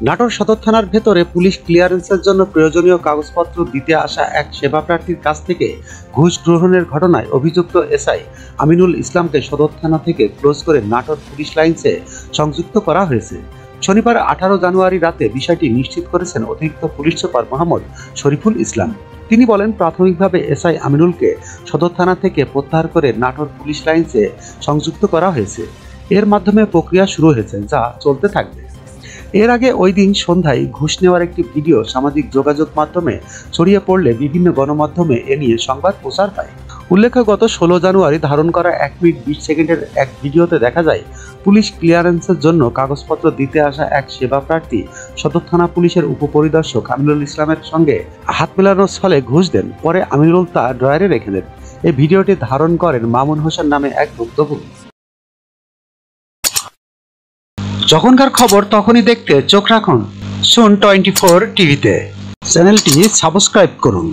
নাটোর সদর থানার ভেতরে পুলিশ ক্লিয়ারেন্সের জন্য প্রয়োজনীয় কাগজপত্র দিতে আসা এক সেবা প্রার্থীর কাছ থেকে ঘুষ গ্রহণের ঘটনায় অভিযুক্ত এসআই আমিনুল ইসলামকে সদর থানা থেকে ক্লোজ করে নাটোর পুলিশ লাইন্সে সংযুক্ত করা হয়েছে। শনিবার 18 জানুয়ারি রাতে বিষয়টি নিশ্চিত করেছেন অতিরিক্ত পুলিশ সুপার মোহাম্মদ শরীফুল ইসলাম। তিনি বলেন, প্রাথমিকভাবে এসআই আমিনুলকে সদর থানা থেকে প্রত্যাহার করে নাটোর পুলিশ লাইন্সে সংযুক্ত করা হয়েছে। এর মাধ্যমে প্রক্রিয়া শুরু হয়েছে, যা চলতে থাকবে। এর আগে ওই দিন সন্ধ্যায় ঘুষ নেওয়ার একটি ভিডিও সামাজিক যোগাযোগ মাধ্যমে ছড়িয়ে পড়লে বিভিন্ন গণমাধ্যমে এ নিয়ে সংবাদ প্রচার পায়। উল্লেখ্য, গত 16 জানুয়ারি ধারণ করা 1 মিনিট 20 সেকেন্ডের এক ভিডিওতে দেখা যায় পুলিশ ক্লিয়ারেন্সের জন্য কাগজপত্র দিতে আসা এক সেবা প্রার্থী সদর থানা পুলিশের উপপরিদর্শক আমিনুল ইসলামের সঙ্গে হাত মেলানোর ছলে ঘুষ দেন। পরে আমিনুল তা ড্রয়ারে রেখে দেন। এই ভিডিওটি ধারণ করেন মামুন হোসেন নামে এক ভুক্তভোগী। যখনকার খবর তখনই দেখতে চোখ রাখুন সুন 24 টিভিতে। চ্যানেলটি সাবস্ক্রাইব করুন।